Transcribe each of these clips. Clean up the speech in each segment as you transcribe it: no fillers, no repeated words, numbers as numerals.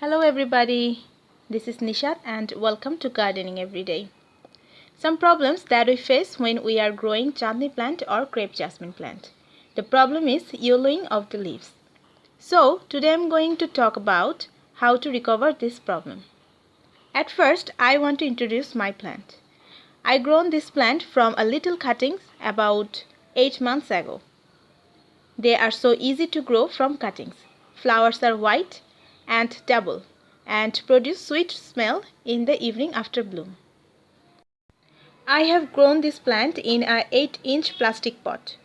Hello everybody, this is Nishat and welcome to Gardening Everyday. Some problems that we face when we are growing Chandni plant or Crape jasmine plant. The problem is yellowing of the leaves. So today I am going to talk about how to recover this problem. At first I want to introduce my plant. I grown this plant from a little cuttings about 8 months ago. They are so easy to grow from cuttings. Flowers are white and double and produce sweet smell in the evening after bloom. I have grown this plant in a 8-inch plastic pot.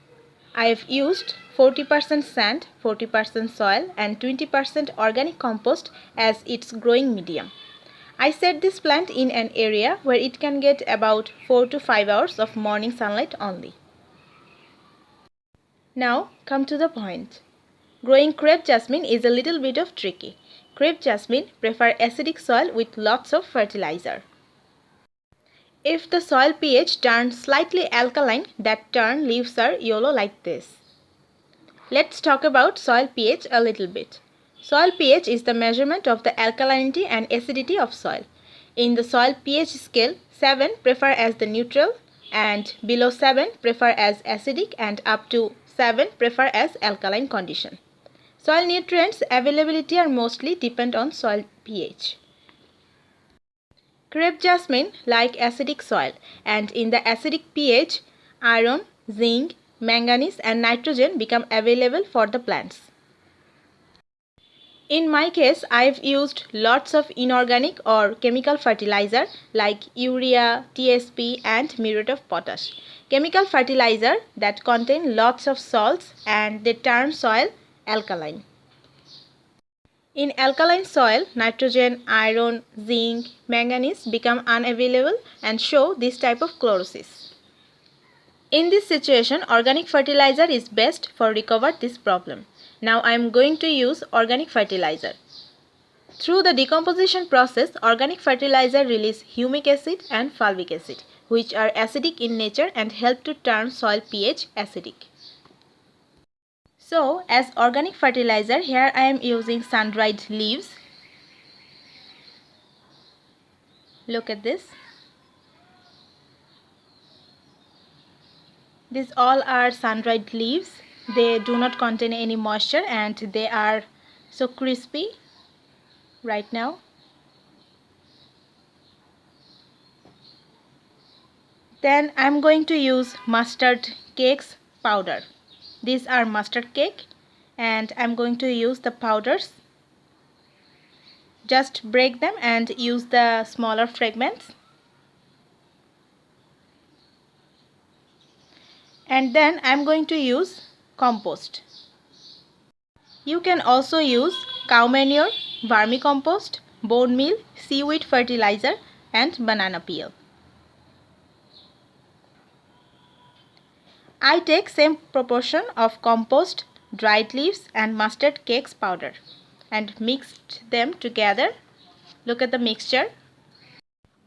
I have used 40% sand, 40% soil and 20% organic compost as its growing medium. I set this plant in an area where it can get about 4 to 5 hours of morning sunlight only. Now come to the point. Growing crepe jasmine is a little bit of tricky. Crepe jasmine prefer acidic soil with lots of fertilizer. If the soil pH turns slightly alkaline, that turn leaves are yellow like this. Let's talk about soil pH a little bit. Soil pH is the measurement of the alkalinity and acidity of soil. In the soil pH scale, 7 prefer as the neutral and below 7 prefer as acidic and up to 7 prefer as alkaline condition. Soil nutrients availability are mostly depend on soil pH. Crepe jasmine like acidic soil, and in the acidic pH, iron, zinc, manganese and nitrogen become available for the plants. In my case, I've used lots of inorganic or chemical fertilizer like urea, TSP and muriate of potash. Chemical fertilizer that contain lots of salts and they turn soil alkaline. In alkaline soil, nitrogen, iron, zinc, manganese become unavailable and show this type of chlorosis. In this situation, organic fertilizer is best for recover this problem. Now I am going to use organic fertilizer. Through the decomposition process, organic fertilizer release humic acid and fulvic acid, which are acidic in nature and help to turn soil pH acidic. So, as organic fertilizer, here I am using sun-dried leaves. Look at this. These all are sun-dried leaves. They do not contain any moisture and they are so crispy right now. Then I am going to use mustard cakes powder. These are mustard cake and I am going to use the powders. Just break them and use the smaller fragments. And then I am going to use compost. You can also use cow manure, vermicompost, bone meal, seaweed fertilizer and banana peel. I take same proportion of compost, dried leaves and mustard cakes powder and mixed them together. Look at the mixture.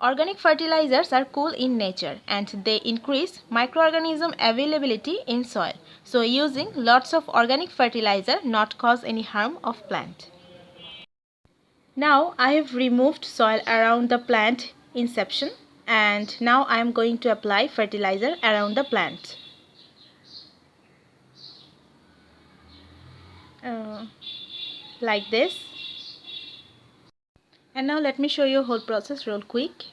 Organic fertilizers are cool in nature and they increase microorganism availability in soil. So using lots of organic fertilizer not cause any harm of plant. Now I have removed soil around the plant inception and now I am going to apply fertilizer around the plant. Like this. And now let me show you whole process real quick.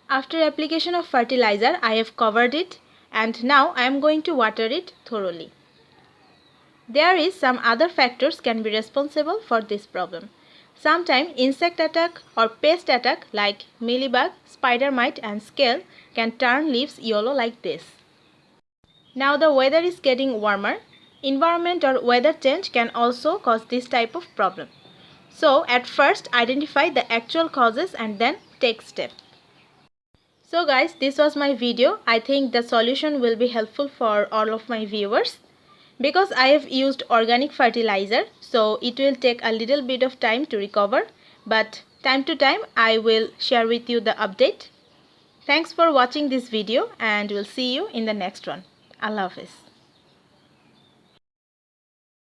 After application of fertilizer, I have covered it and now I am going to water it thoroughly. There is some other factors can be responsible for this problem. Sometimes insect attack or pest attack like mealybug, spider mite and scale can turn leaves yellow like this. Now the weather is getting warmer. Environment or weather change can also cause this type of problem. So at first identify the actual causes and then take steps. So guys, this was my video. I think the solution will be helpful for all of my viewers. Because I have used organic fertilizer, so it will take a little bit of time to recover. But time to time I will share with you the update. Thanks for watching this video and we'll see you in the next one. Allah Hafiz.